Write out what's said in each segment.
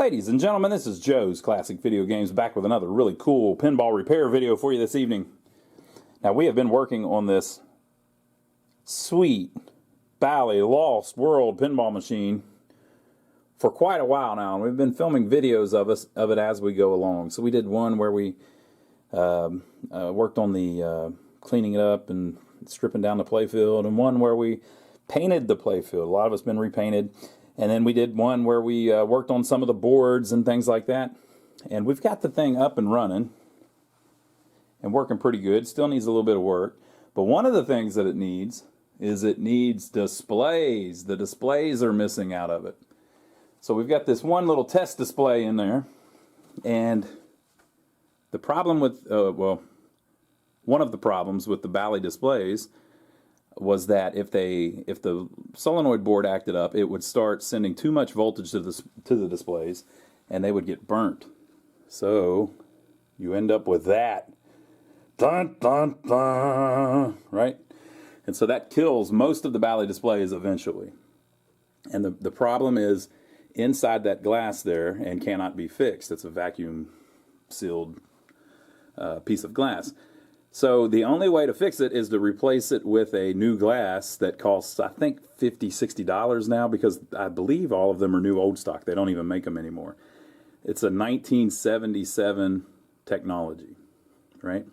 Ladies and gentlemen, this is Joe's Classic Video Games, back with another really cool pinball repair video for you this evening. Now, we have been working on this sweet Bally Lost World pinball machine for quite a while now, and we've been filming videos of it as we go along. So we did one where we worked on the cleaning it up and stripping down the playfield, and one where we painted the playfield. A lot of it's been repainted. And then we did one where we worked on some of the boards and things like that. And we've got the thing up and running and working pretty good. Still needs a little bit of work. But one of the things that it needs is it needs displays. The displays are missing out of it. So we've got this one little test display in there. And the problem with, one of the problems with the Bally displays was that if the solenoid board acted up, it would start sending too much voltage to the displays, and they would get burnt. So you end up with that, dun dun dun, right? And so that kills most of the Bally displays eventually. And the problem is inside that glass there and cannot be fixed. It's a vacuum sealed piece of glass. So the only way to fix it is to replace it with a new glass that costs, I think, $50, $60 now, because I believe all of them are new old stock. They don't even make them anymore. It's a 1977 technology, right?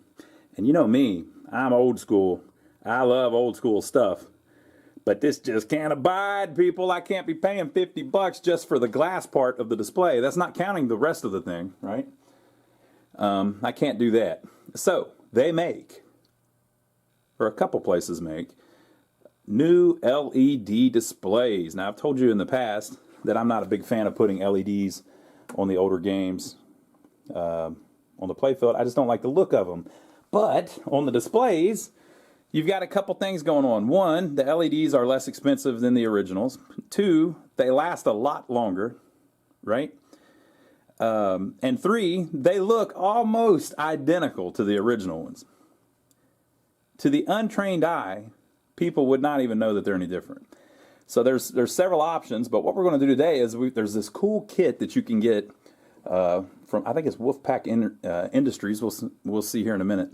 And you know me, I'm old school. I love old school stuff. But this just can't abide, people. I can't be paying $50 just for the glass part of the display. That's not counting the rest of the thing, right? I can't do that. So they make, or a couple places make, new LED displays. Now, I've told you in the past that I'm not a big fan of putting LEDs on the older games on the playfield. I just don't like the look of them. But on the displays, you've got a couple things going on. One, the LEDs are less expensive than the originals. Two, they last a lot longer, right? And three, they look almost identical to the original ones. To the untrained eye, people would not even know that they're any different. So there's several options, but what we're going to do today is there's this cool kit that you can get from, I think it's Wolfpack Industries. We'll see here in a minute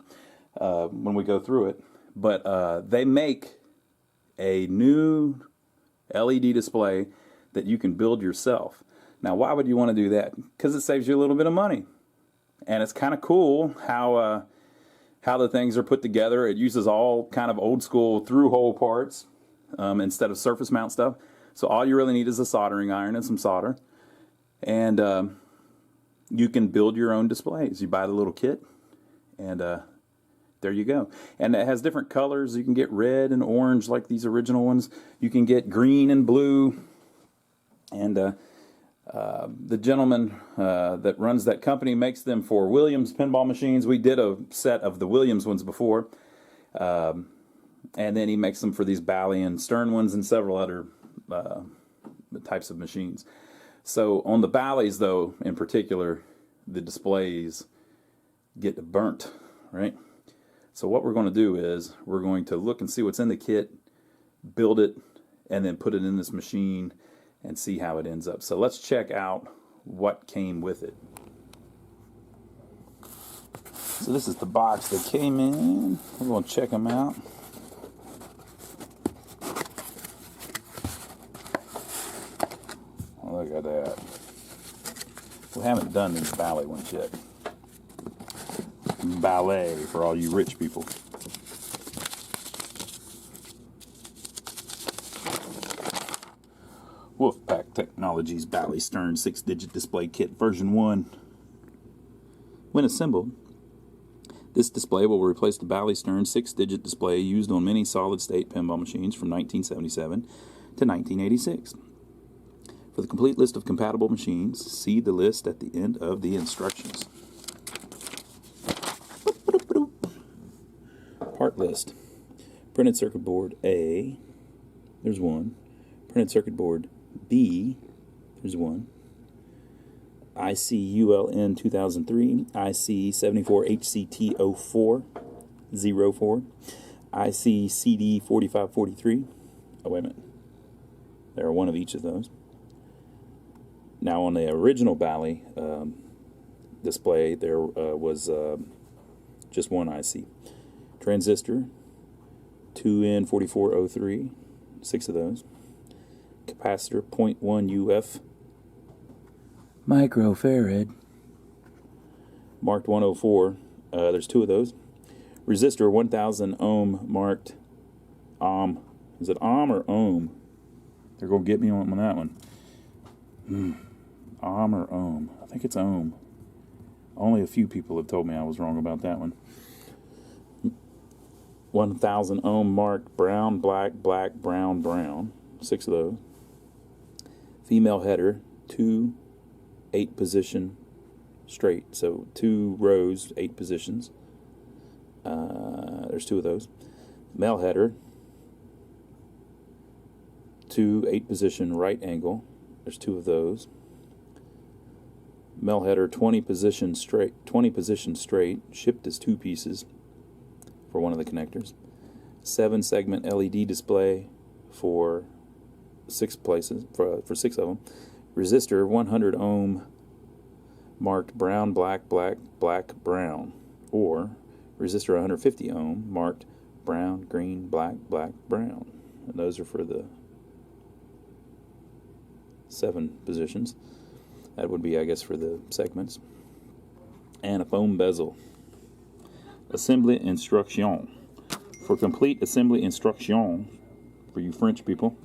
when we go through it. But they make a new LED display that you can build yourself. Now, why would you want to do that? Because it saves you a little bit of money. And it's kind of cool how the things are put together. It uses all kind of old school through-hole parts instead of surface mount stuff. So all you really need is a soldering iron and some solder. And you can build your own displays. You buy the little kit, and there you go. And it has different colors. You can get red and orange like these original ones. You can get green and blue. And the gentleman that runs that company makes them for Williams pinball machines. We did a set of the Williams ones before. And then he makes them for these Bally and Stern ones and several other types of machines. So on the Ballys, though, in particular, the displays get burnt, right? So what we're going to do is we're going to look and see what's in the kit, build it, and then put it in this machine and see how it ends up. So let's check out what came with it. So this is the box that came in. We're going to check them out. Oh, look at that. We haven't done these Bally ones yet. Ballet for all you rich people. Wolfpack Technologies Bally Stern 6-digit display kit version 1. When assembled, this display will replace the Bally Stern 6-digit display used on many solid-state pinball machines from 1977 to 1986. For the complete list of compatible machines, see the list at the end of the instructions. Part list. Printed circuit board A, there's one. Printed circuit board B, there's one. ICULN 2003, IC74HCT04, ICCD 4543. Oh, wait a minute. There are one of each of those. Now on the original Bally display, there was just one IC. Transistor, 2N4403, 6 of those. Capacitor, 0.1 UF. Microfarad. Marked 104. There's 2 of those. Resistor, 1000 ohm, marked ohm. Is it ohm or ohm? They're going to get me on that one. Ohm or ohm? I think it's ohm. Only a few people have told me I was wrong about that one. 1000 ohm, marked brown, black, black, brown, brown. 6 of those. Female header, 2 8-position straight. So 2 rows, 8 positions. There's 2 of those. Male header, 2 8-position right angle. There's 2 of those. Male header, 20 position straight. Shipped as 2 pieces for one of the connectors. 7-segment LED display for 6 places, for 6 of them. Resistor, 100 ohm, marked brown, black, black, black, brown. Or resistor, 150 ohm, marked brown, green, black, black, brown. And those are for the 7 positions. That would be, I guess, for the segments. And a foam bezel. Assembly instruction. For complete assembly instruction, for you French people,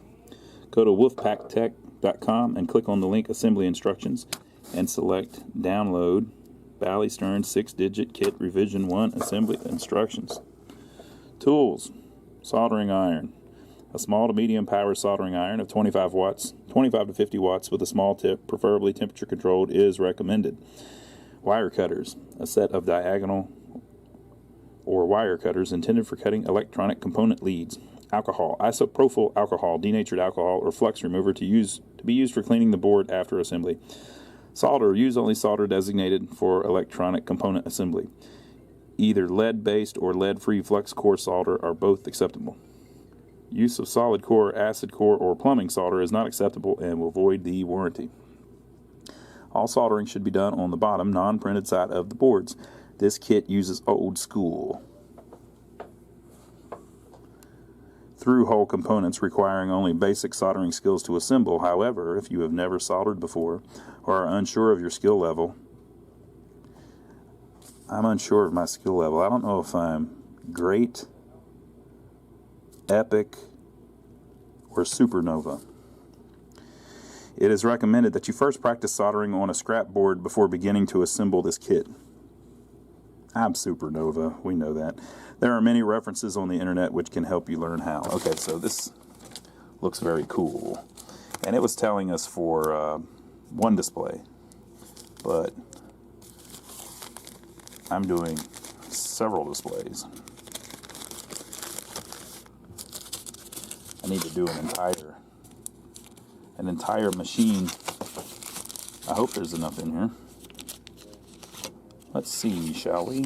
go to wolfpacktech.com and click on the link Assembly Instructions and select Download Bally Stern 6-digit kit revision 1 assembly instructions. Tools: soldering iron. A small to medium power soldering iron of 25 watts, 25 to 50 watts with a small tip, preferably temperature controlled, is recommended. Wire cutters. A set of diagonal or wire cutters intended for cutting electronic component leads. Alcohol. Isopropyl alcohol, denatured alcohol, or flux remover to be used for cleaning the board after assembly. Solder. Use only solder designated for electronic component assembly. Either lead-based or lead-free flux core solder are both acceptable. Use of solid core, acid core, or plumbing solder is not acceptable and will void the warranty. All soldering should be done on the bottom, non-printed side of the boards. This kit uses old school through-hole components requiring only basic soldering skills to assemble. However, if you have never soldered before or are unsure of your skill level, I'm unsure of my skill level. I don't know if I'm great, epic, or supernova. It is recommended that you first practice soldering on a scrap board before beginning to assemble this kit. I'm supernova, we know that. There are many references on the internet which can help you learn how. Okay, so this looks very cool. And it was telling us for one display, but I'm doing several displays. I need to do an entire machine. I hope there's enough in here. Let's see, shall we?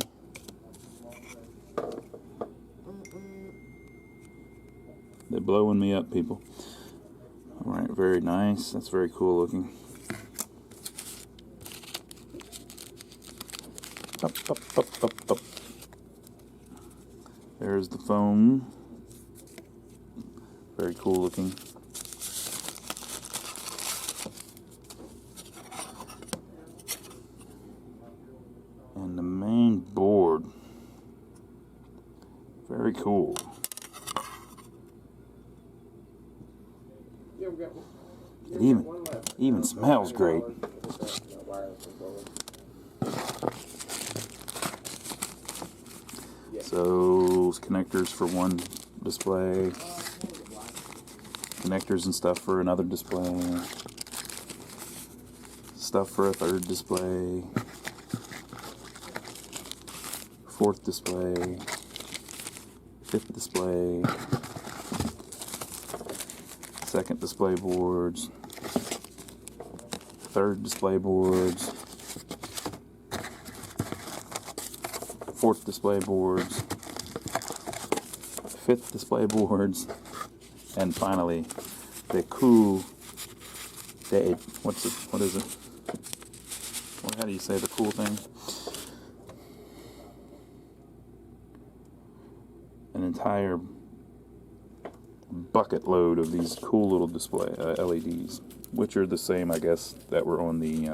They're blowing me up, people. Alright, very nice. That's very cool looking. Up, up, up, up, up. There's the foam. Very cool looking. And the main board. Very cool. It even smells great. So, connectors for one display, connectors and stuff for another display, stuff for a third display, fourth display, fifth display, second display boards, third display boards, fourth display boards, fifth display boards, and finally the cool what is it? How do you say the cool thing? An entire bucket load of these cool little display LEDs, which are the same, I guess, that were on the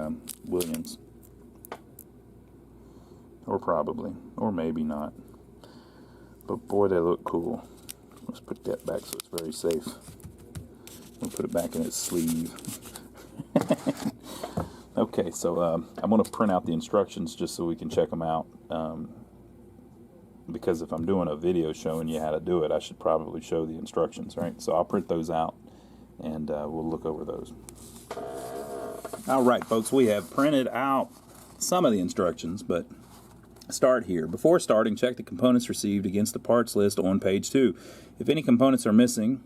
Williams. Or probably, or maybe not. But boy, they look cool. Let's put that back so it's very safe. We'll put it back in its sleeve. Okay, so I'm going to print out the instructions just so we can check them out. Because if I'm doing a video showing you how to do it, I should probably show the instructions, right? So I'll print those out, and we'll look over those. All right, folks, we have printed out some of the instructions, but start here. Before starting, check the components received against the parts list on page 2. If any components are missing,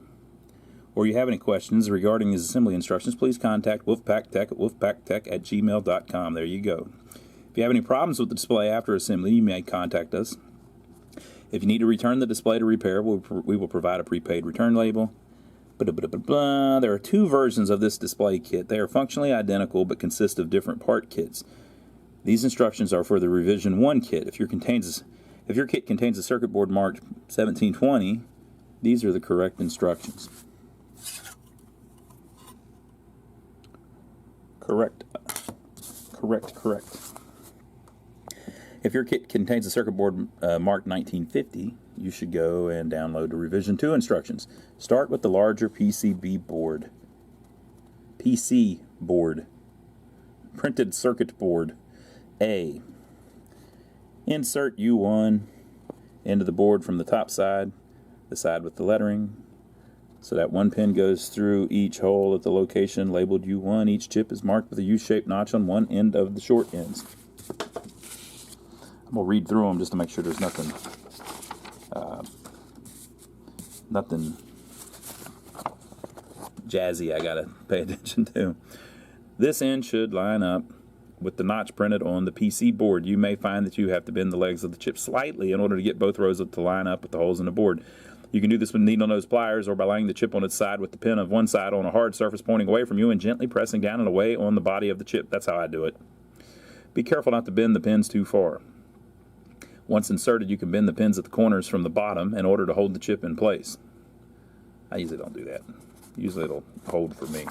or you have any questions regarding these assembly instructions, please contact wolfpacktech at wolfpacktech@gmail.com. There you go. If you have any problems with the display after assembly, you may contact us. If you need to return the display to repair, we will provide a prepaid return label. There are 2 versions of this display kit. They are functionally identical but consist of different part kits. These instructions are for the revision 1 kit. If your kit contains a circuit board marked 1720, these are the correct instructions. Correct. If your kit contains a circuit board marked 1950, you should go and download the revision 2 instructions. Start with the larger PC board. Printed circuit board. A. Insert U1 into the board from the top side, the side with the lettering, so that 1 pin goes through each hole at the location labeled U1. Each chip is marked with a U-shaped notch on one end of the short ends. I'm going to read through them just to make sure there's nothing jazzy I got to pay attention to. This end should line up with the notch printed on the PC board. You may find that you have to bend the legs of the chip slightly in order to get both rows to line up with the holes in the board. You can do this with needle nose pliers or by laying the chip on its side with the pin of one side on a hard surface pointing away from you and gently pressing down and away on the body of the chip. That's how I do it. Be careful not to bend the pins too far. Once inserted, you can bend the pins at the corners from the bottom in order to hold the chip in place. I usually don't do that. Usually it'll hold for me.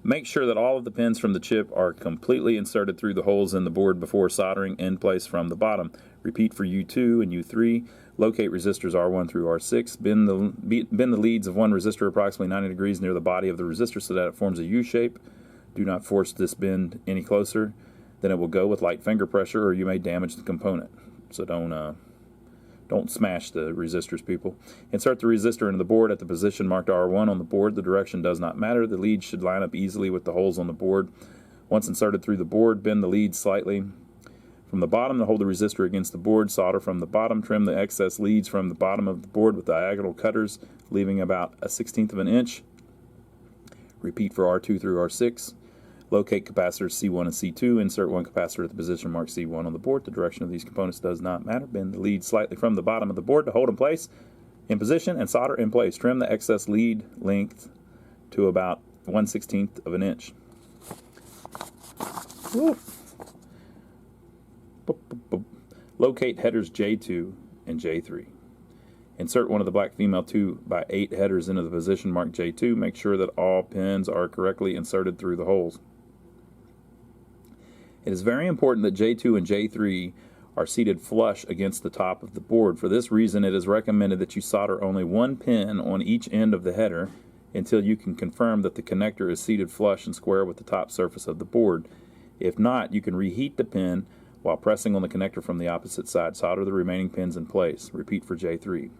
Make sure that all of the pins from the chip are completely inserted through the holes in the board before soldering in place from the bottom. Repeat for U2 and U3. Locate resistors R1 through R6. Bend the leads of one resistor approximately 90 degrees near the body of the resistor so that it forms a U shape. Do not force this bend any closer. Then it will go with light finger pressure, or you may damage the component. So don't smash the resistors, people. Insert the resistor into the board at the position marked R1 on the board. The direction does not matter. The leads should line up easily with the holes on the board. Once inserted through the board, bend the leads slightly from the bottom to hold the resistor against the board. Solder from the bottom. Trim the excess leads from the bottom of the board with diagonal cutters, leaving about 1/16 of an inch. Repeat for R2 through R6. Locate capacitors C1 and C2. Insert one capacitor at the position marked C1 on the board. The direction of these components does not matter. Bend the lead slightly from the bottom of the board to hold in place, in position, and solder in place. Trim the excess lead length to about 1/16 of an inch. Woo. Locate headers J2 and J3. Insert one of the black female 2x8 headers into the position marked J2. Make sure that all pins are correctly inserted through the holes. It is very important that J2 and J3 are seated flush against the top of the board. For this reason, it is recommended that you solder only one pin on each end of the header until you can confirm that the connector is seated flush and square with the top surface of the board. If not, you can reheat the pin while pressing on the connector from the opposite side. Solder the remaining pins in place. Repeat for J3.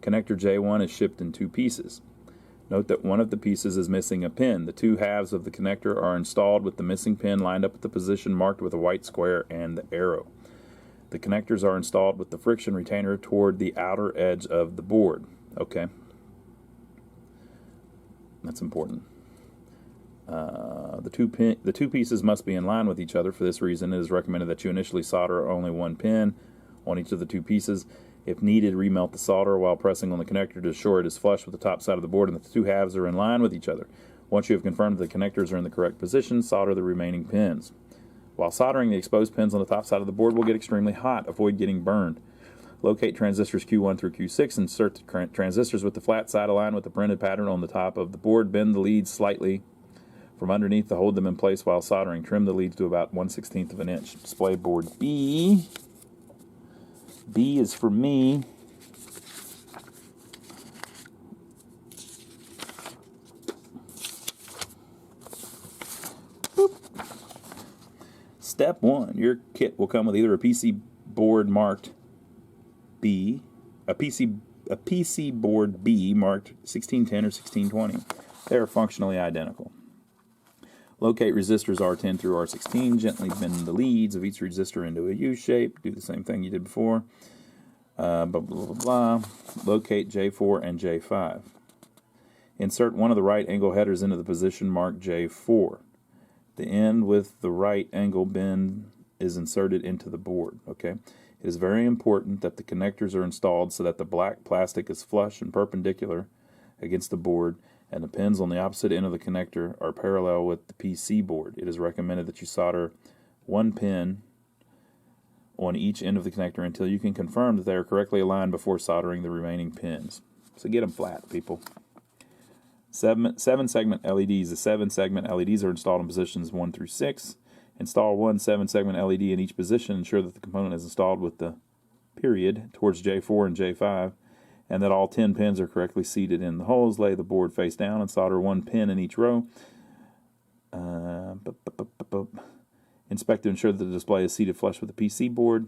Connector J1 is shipped in 2 pieces. Note that one of the pieces is missing a pin. The 2 halves of the connector are installed with the missing pin lined up at the position marked with a white square and the arrow. The connectors are installed with the friction retainer toward the outer edge of the board. Okay. That's important. The two pieces must be in line with each other. For this reason, it is recommended that you initially solder only one pin on each of the 2 pieces. If needed, remelt the solder while pressing on the connector to ensure it is flush with the top side of the board and that the two halves are in line with each other. Once you have confirmed that the connectors are in the correct position, solder the remaining pins. While soldering, the exposed pins on the top side of the board will get extremely hot. Avoid getting burned. Locate transistors Q1 through Q6. Insert the transistors with the flat side aligned with the printed pattern on the top of the board. Bend the leads slightly from underneath to hold them in place while soldering. Trim the leads to about 1/16 of an inch. Display board B. B is for me. Boop. Step 1. Your kit will come with either a PC board marked B, a PC board B marked 1610 or 1620. They are functionally identical. Locate resistors R10 through R16. Gently bend the leads of each resistor into a U shape. Do the same thing you did before. Blah, blah, blah, blah. Locate J4 and J5. Insert one of the right angle headers into the position marked J4. The end with the right angle bend is inserted into the board. Okay. It is very important that the connectors are installed so that the black plastic is flush and perpendicular against the board, and the pins on the opposite end of the connector are parallel with the PC board. It is recommended that you solder one pin on each end of the connector until you can confirm that they are correctly aligned before soldering the remaining pins. So get them flat, people. 7-segment LEDs. The 7-segment LEDs are installed in positions 1 through 6. Install one 7-segment LED in each position. Ensure that the component is installed with the period towards J4 and J5, and that all 10 pins are correctly seated in the holes. Lay the board face down and solder one pin in each row. Inspect to ensure that the display is seated flush with the PC board.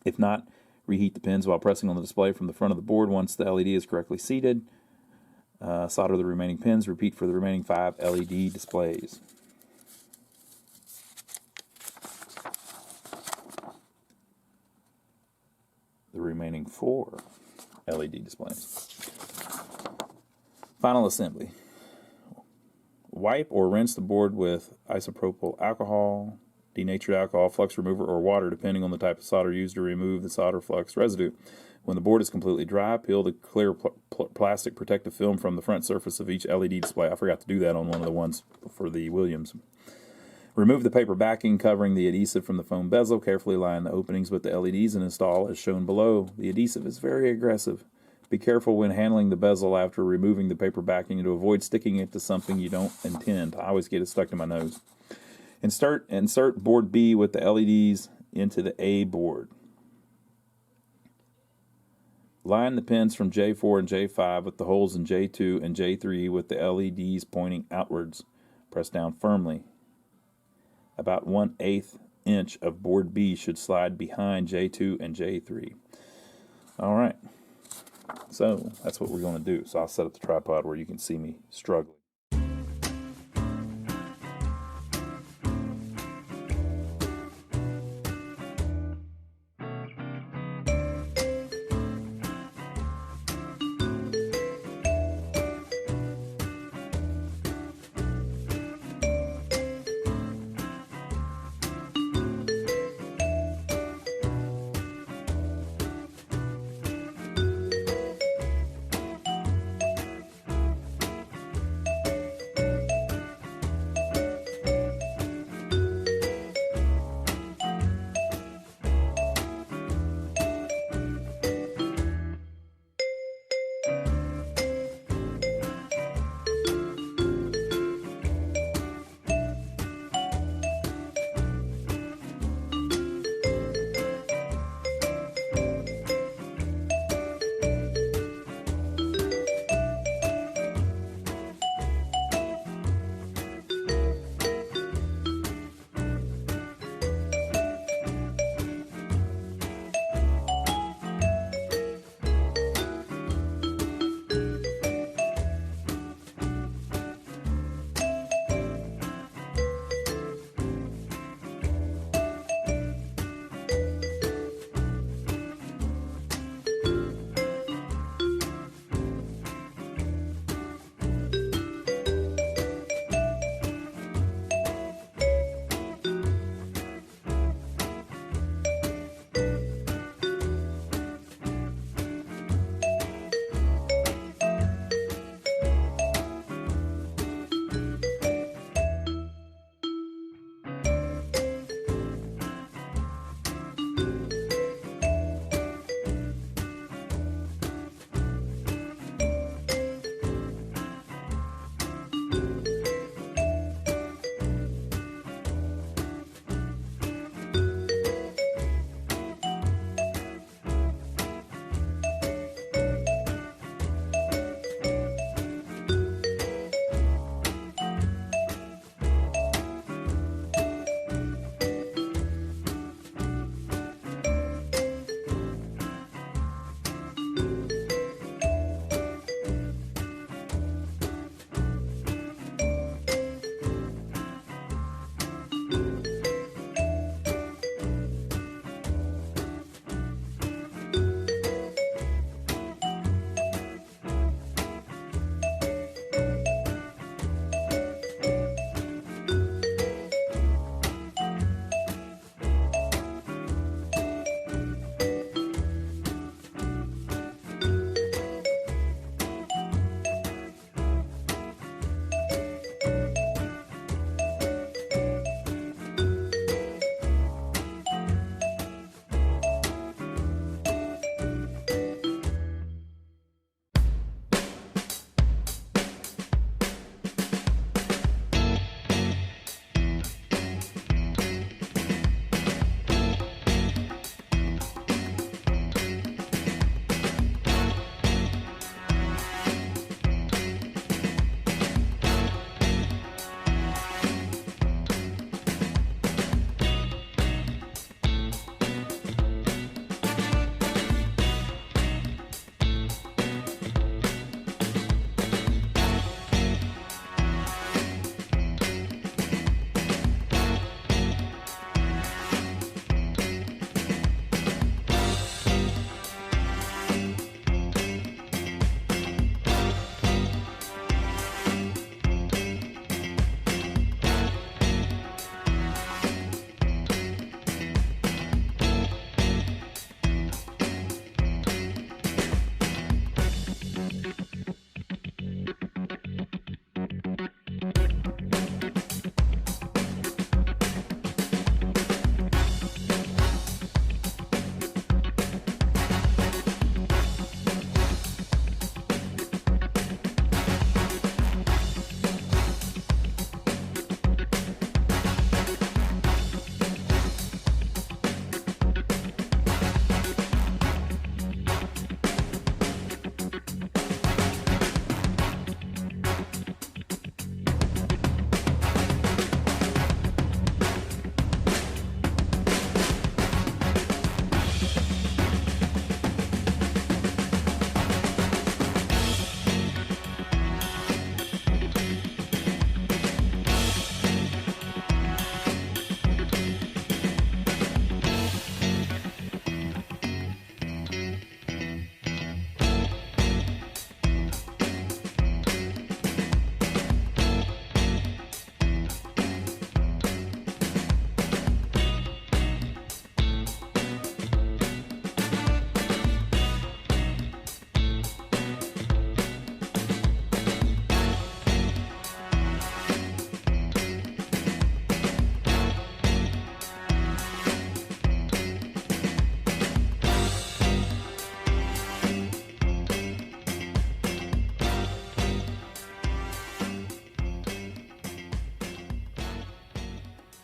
If not, reheat the pins while pressing on the display from the front of the board once the LED is correctly seated. Solder the remaining pins. Repeat for the remaining 5 LED displays. The remaining 4 LED displays. Final assembly. Wipe or rinse the board with isopropyl alcohol, denatured alcohol, flux remover, or water, depending on the type of solder used to remove the solder flux residue. When the board is completely dry, peel the clear plastic protective film from the front surface of each LED display. I forgot to do that on one of the ones for the Williams. Remove the paper backing covering the adhesive from the foam bezel. Carefully line the openings with the LEDs and install as shown below. The adhesive is very aggressive. Be careful when handling the bezel after removing the paper backing to avoid sticking it to something you don't intend. I always get it stuck to my nose. Insert board B with the LEDs into the A board. Line the pins from J4 and J5 with the holes in J2 and J3 with the LEDs pointing outwards. Press down firmly. About 1/8 inch of board B should slide behind J2 and J3. All right. So that's what we're going to do. So I'll set up the tripod where you can see me struggling.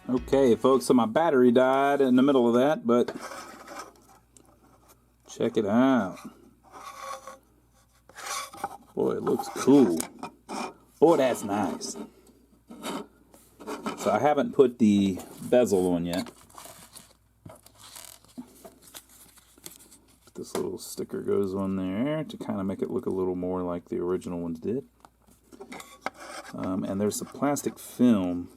Okay, folks, so my battery died in the middle of that, but check it out. Boy, it looks cool. Boy, that's nice. So I haven't put the bezel on yet. This little sticker goes on there to kind of make it look a little more like the original ones did. And there's a plastic film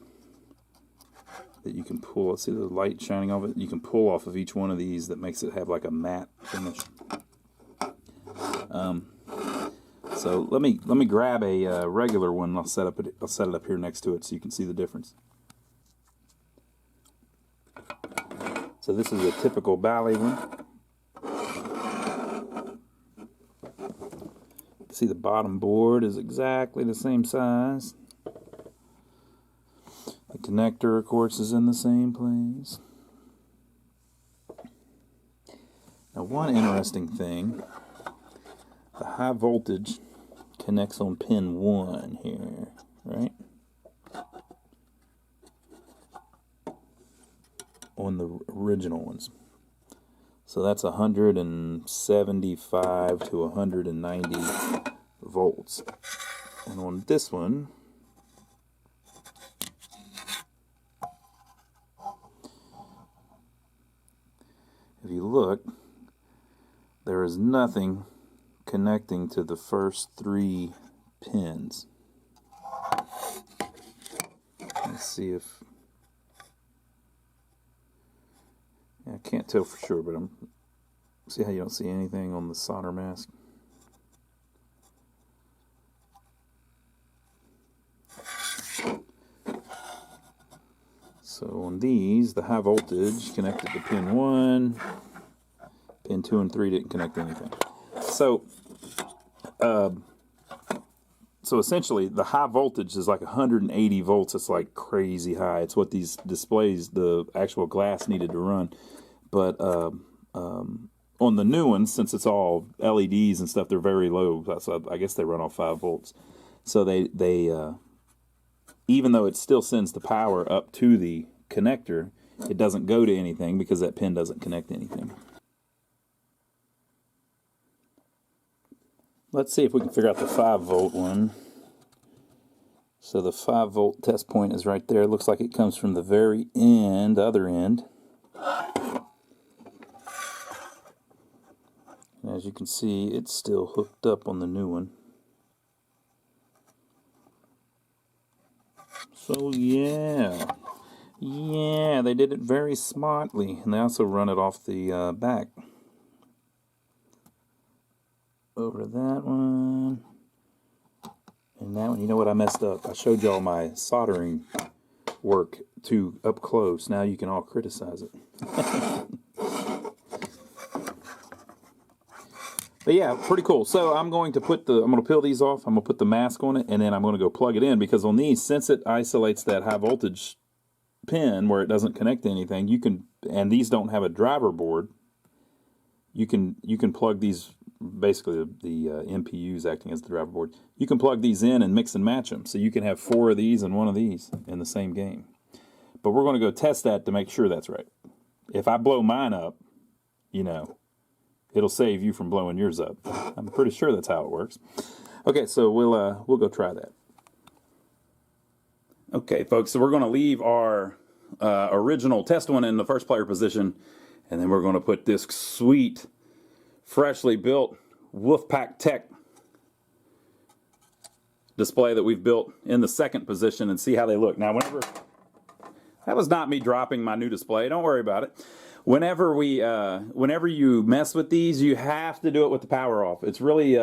that you can pull. See the light shining off it? You can pull off of each one of these that makes it have like a matte finish. So let me grab a regular one. I'll set it up here next to it so you can see the difference. So this is a typical Bally one. See, the bottom board is exactly the same size. The connector, of course, is in the same place. Now, one interesting thing, the high voltage connects on pin 1 here, right? On the original ones. So that's 175 to 190 volts. And on this one, if you look, there is nothing connecting to the first 3 pins. Let's see if... I can't tell for sure, but see how you don't see anything on the solder mask? So on these, the high voltage connected to pin 1, pin 2 and 3 didn't connect to anything. So essentially, the high voltage is like 180 volts. It's like crazy high. It's what these displays, the actual glass, needed to run. But on the new ones, since it's all LEDs and stuff, they're very low. So I guess they run off 5 volts. So they even though it still sends the power up to the connector, it doesn't go to anything because that pin doesn't connect to anything. Let's see if we can figure out the 5 volt one. So the 5 volt test point is right there. It looks like it comes from the very end, the other end. And as you can see, it's still hooked up on the new one. So yeah, they did it very smartly, and they also run it off the back. Over that one, and that one. You know what I messed up? I showed y'all my soldering work too up close. Now you can all criticize it. But yeah, pretty cool. So I'm going to peel these off. I'm going to put the mask on it, and then I'm going to go plug it in, because on these, since it isolates that high voltage pin where it doesn't connect to anything, and these don't have a driver board, you can plug these, basically the MPUs acting as the driver board. You can plug these in and mix and match them, so you can have 4 of these and 1 of these in the same game. But we're going to go test that to make sure that's right. If I blow mine up, it'll save you from blowing yours up. I'm pretty sure that's how it works. Okay, so we'll go try that. Okay, folks, so we're going to leave our original test one in the first player position, and then we're going to put this sweet, freshly built Wolfpack Tech display that we've built in the second position and see how they look. Now, that was not me dropping my new display. Don't worry about it. Whenever you mess with these, you have to do it with the power off. It's really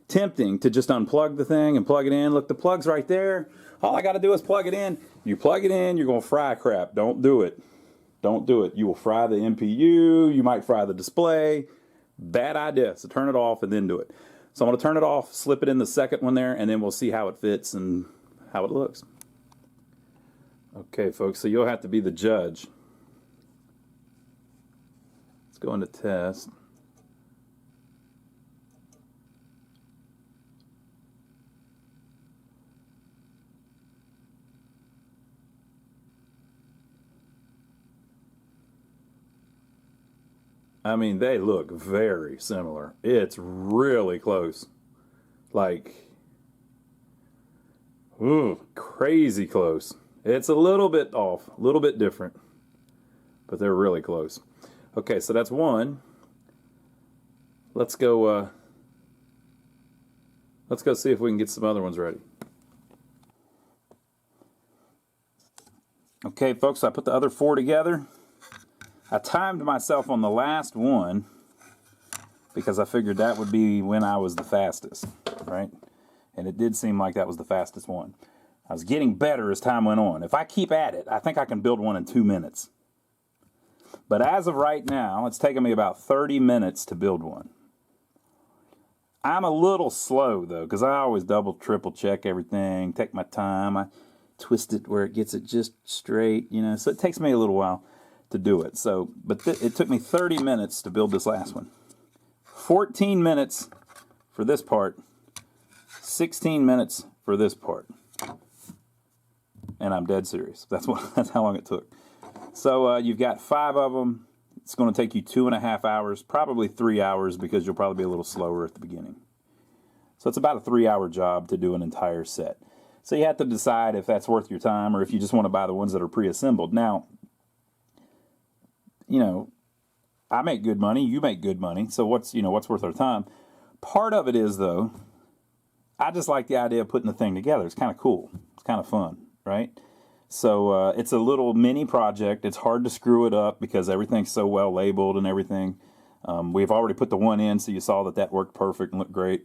tempting to just unplug the thing and plug it in. Look, the plug's right there. All I got to do is plug it in. You plug it in, you're going to fry crap. Don't do it. Don't do it. You will fry the MPU. You might fry the display. Bad idea. So turn it off and then do it. So I'm going to turn it off, slip it in the second one there, and then we'll see how it fits and how it looks. Okay, folks, so you'll have to be the judge. Let's go into test. I mean, they look very similar. It's really close. Like, ooh, crazy close. It's a little bit off, a little bit different, but they're really close. Okay, so that's one. Let's go see if we can get some other ones ready. Okay, folks, I put the other four together. I timed myself on the last one because I figured that would be when I was the fastest, right? And it did seem like that was the fastest one. I was getting better as time went on. If I keep at it, I think I can build one in 2 minutes. But as of right now, it's taken me about 30 minutes to build one. I'm a little slow, though, because I always double, triple check everything, take my time. I twist it where it gets it just straight, you know, so it takes me a little while to do it. So, but it took me 30 minutes to build this last one. 14 minutes for this part, 16 minutes for this part. And I'm dead serious. That's how long it took. So you've got 5 of them. It's going to take you 2.5 hours, probably 3 hours, because you'll probably be a little slower at the beginning. So it's about a 3-hour job to do an entire set. So you have to decide if that's worth your time or if you just want to buy the ones that are pre-assembled. Now, you know, I make good money, you make good money, so what's worth our time? Part of it is, though, I just like the idea of putting the thing together. It's kind of cool. It's kind of fun, right? So it's a little mini project. It's hard to screw it up because everything's so well labeled and everything. We've already put the one in, so you saw that worked perfect and looked great.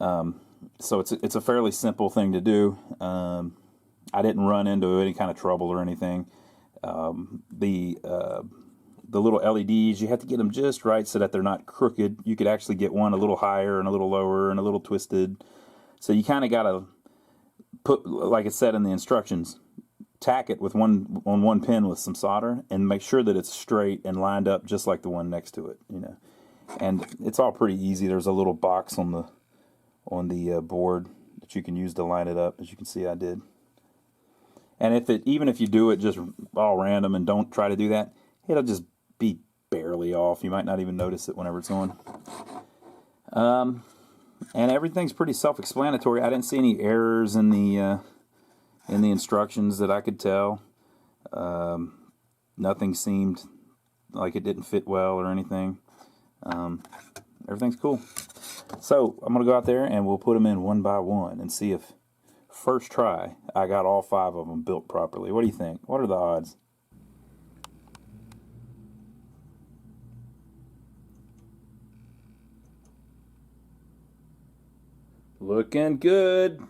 So it's a fairly simple thing to do. I didn't run into any kind of trouble or anything. The little LEDs, you have to get them just right so that they're not crooked. You could actually get one a little higher and a little lower and a little twisted. So you kind of got to put, like it said in the instructions, tack it with one pin with some solder and make sure that it's straight and lined up just like the one next to it, you know. And it's all pretty easy. There's a little box on the board that you can use to line it up, as you can see I did. And even if you do it just all random and don't try to do that, it'll just be barely off. You might not even notice it whenever it's on. And everything's pretty self-explanatory. I didn't see any errors in the instructions that I could tell. Nothing seemed like it didn't fit well or anything. Everything's cool. So I'm going to go out there and we'll put them in one by one and see if first try I got all 5 of them built properly. What do you think? What are the odds? Looking good.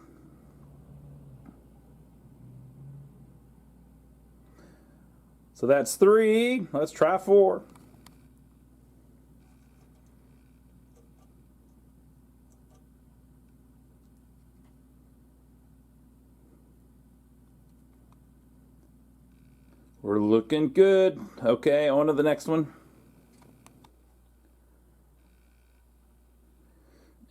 So that's 3. Let's try 4. We're looking good. Okay, on to the next one.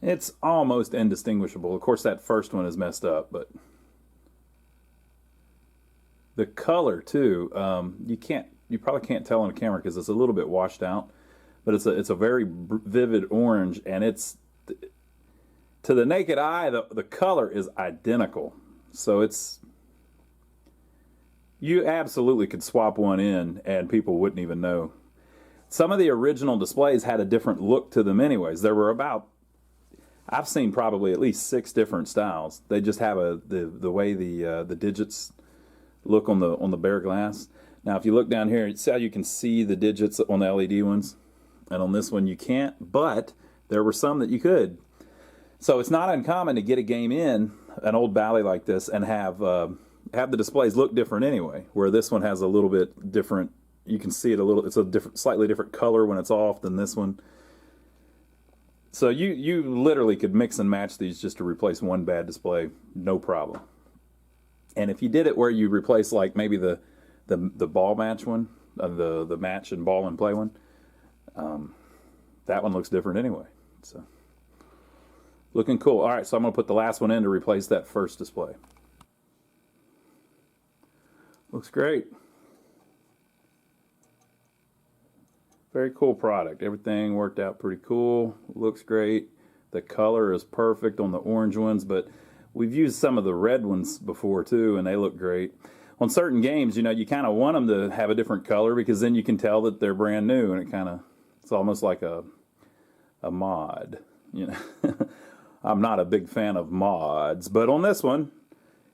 It's almost indistinguishable. Of course, that first one is messed up, but the color too. You probably can't tell on camera because it's a little bit washed out, but it's a very vivid orange, and it's to the naked eye the color is identical. So you absolutely could swap one in and people wouldn't even know. Some of the original displays had a different look to them anyways. There were I've seen probably at least 6 different styles. They just have the way the digits look on the bare glass. Now if you look down here, see how you can see the digits on the LED ones, and on this one you can't, but there were some that you could. So it's not uncommon to get a game in an old Bally like this and have the displays look different anyway, where this one has a little bit different. You can see it a little, it's a slightly different color when it's off than this one. So you literally could mix and match these just to replace one bad display, no problem. And if you did it where you replace like maybe the ball match one, the match and ball and play one, that one looks different anyway. So looking cool. All right, so I'm going to put the last one in to replace that first display. Looks great. Very cool product. Everything worked out pretty cool. Looks great. The color is perfect on the orange ones, but we've used some of the red ones before too, and they look great. On certain games, you know, you kind of want them to have a different color because then you can tell that they're brand new, and it's almost like a mod, you know. I'm not a big fan of mods, but on this one,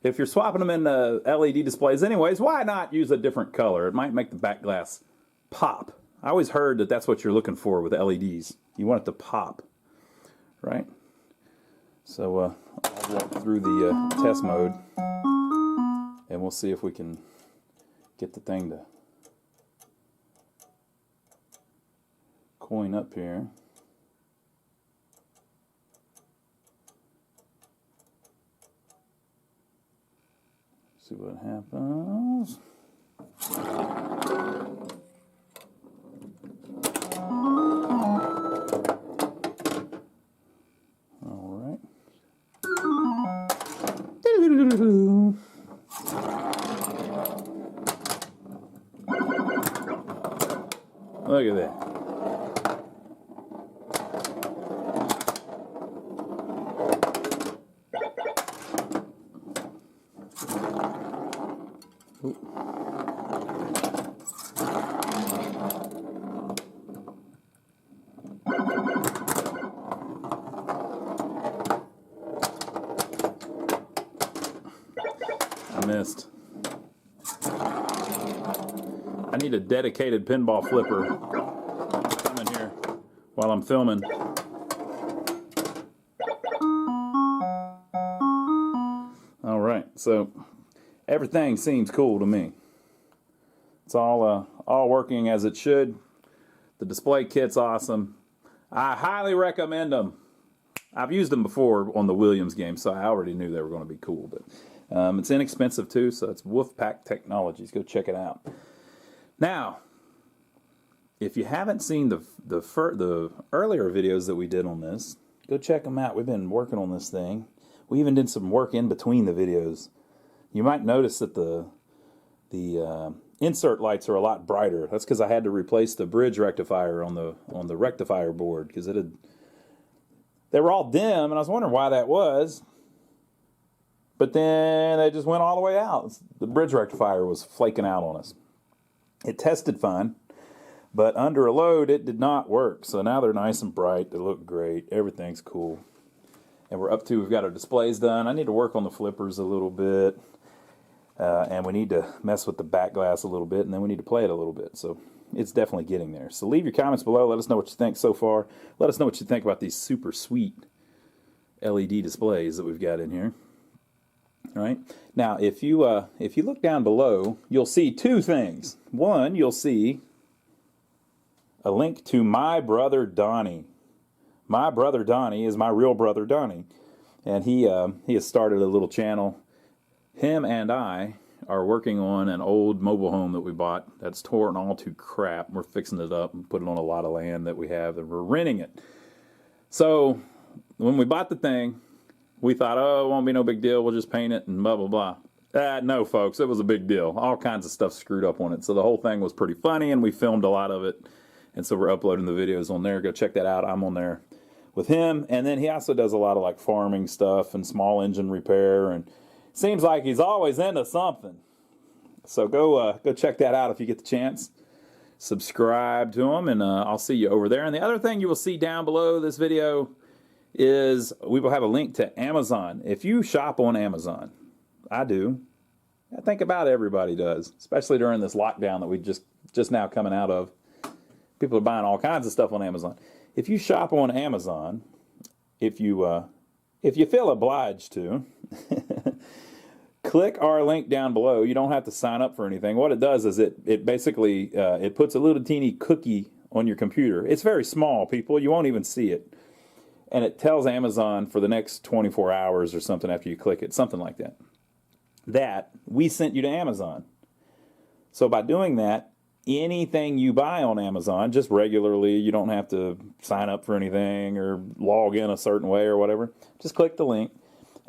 if you're swapping them into LED displays anyways, why not use a different color? It might make the back glass pop. I always heard that that's what you're looking for with LEDs. You want it to pop, right? So I'll walk through the test mode, and we'll see if we can get the thing to coin up here. See what happens. All right. Look at that. I missed. I need a dedicated pinball flipper to come in here while I'm filming. All right, so everything seems cool to me. It's all working as it should. The display kit's awesome. I highly recommend them. I've used them before on the Williams game, so I already knew they were going to be cool. But it's inexpensive too, so it's Wolfpack Technologies. Go check it out. Now, if you haven't seen the earlier videos that we did on this, go check them out. We've been working on this thing. We even did some work in between the videos. You might notice that the insert lights are a lot brighter. That's because I had to replace the bridge rectifier on the rectifier board because they were all dim, and I was wondering why that was. But then they just went all the way out. The bridge rectifier was flaking out on us. It tested fine, but under a load it did not work. So now they're nice and bright. They look great. Everything's cool. And we've got our displays done. I need to work on the flippers a little bit. And we need to mess with the back glass a little bit, and then we need to play it a little bit. So it's definitely getting there. So leave your comments below. Let us know what you think so far. Let us know what you think about these super sweet LED displays that we've got in here. All right. Now, if you look down below, you'll see two things. One, you'll see a link to my brother Donnie. My brother Donnie is my real brother Donnie, and he has started a little channel. Him and I are working on an old mobile home that we bought that's torn all to crap. We're fixing it up and putting it on a lot of land that we have, and we're renting it. So when we bought the thing, we thought, oh, it won't be no big deal. We'll just paint it and blah, blah, blah. No, folks, it was a big deal. All kinds of stuff screwed up on it. So the whole thing was pretty funny, and we filmed a lot of it. And so we're uploading the videos on there. Go check that out. I'm on there with him. And then he also does a lot of like farming stuff and small engine repair, and seems like he's always into something. So go check that out if you get the chance. Subscribe to him, and I'll see you over there. And the other thing you will see down below this video is we will have a link to Amazon. If you shop on Amazon, I do. I think about everybody does, especially during this lockdown that we just now coming out of. People are buying all kinds of stuff on Amazon. If you shop on Amazon, if you feel obliged to, click our link down below. You don't have to sign up for anything. What it does is it basically it puts a little teeny cookie on your computer. It's very small, people. You won't even see it. And it tells Amazon for the next 24 hours or something after you click it, something like that, that we sent you to Amazon. So by doing that, anything you buy on Amazon, just regularly, you don't have to sign up for anything or log in a certain way or whatever. Just click the link.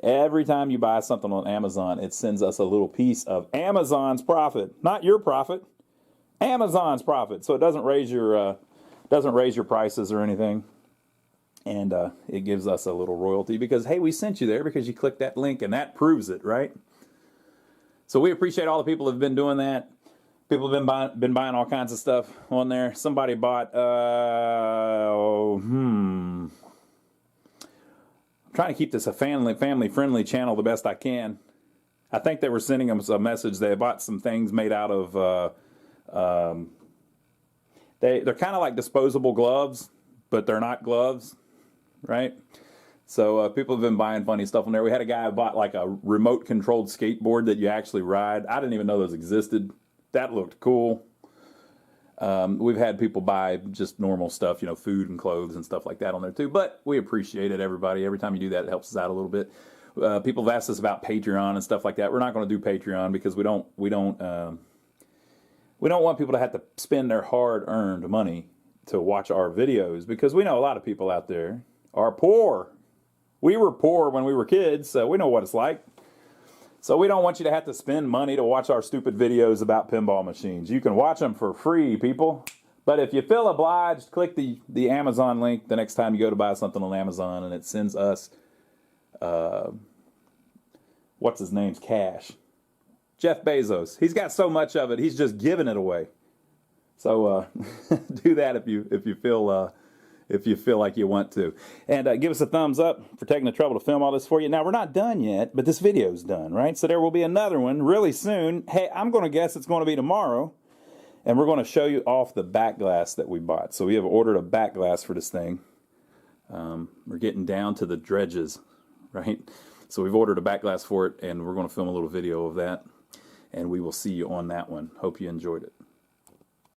Every time you buy something on Amazon, it sends us a little piece of Amazon's profit. Not your profit, Amazon's profit. So it doesn't raise your Doesn't raise your prices or anything. And it gives us a little royalty because, hey, we sent you there because you clicked that link, and that proves it, right? So we appreciate all the people who have been doing that. People have been buying all kinds of stuff on there. Somebody bought, I'm trying to keep this a family-friendly channel the best I can. I think they were sending them a message. They bought some things made out of, they're kind of like disposable gloves, but they're not gloves, right? So people have been buying funny stuff on there. We had a guy who bought like a remote-controlled skateboard that you actually ride. I didn't even know those existed. That looked cool. We've had people buy just normal stuff, you know, food and clothes and stuff like that on there too. But we appreciate it, everybody. Every time you do that, it helps us out a little bit. People have asked us about Patreon and stuff like that. We're not going to do Patreon because we don't want people to have to spend their hard-earned money to watch our videos, because we know a lot of people out there are poor. We were poor when we were kids, so we know what it's like. So we don't want you to have to spend money to watch our stupid videos about pinball machines. You can watch them for free, people. But if you feel obliged, click the Amazon link the next time you go to buy something on Amazon, and it sends us, what's his name's cash? Jeff Bezos. He's got so much of it, he's just giving it away. So do that if you feel like you want to. And give us a thumbs up for taking the trouble to film all this for you. Now, we're not done yet, but this video's done, right? So there will be another one really soon. Hey, I'm going to guess it's going to be tomorrow. And we're going to show you off the back glass that we bought. So we have ordered a back glass for this thing. We're getting down to the dredges, right? So we've ordered a back glass for it, and we're going to film a little video of that. And we will see you on that one. Hope you enjoyed it.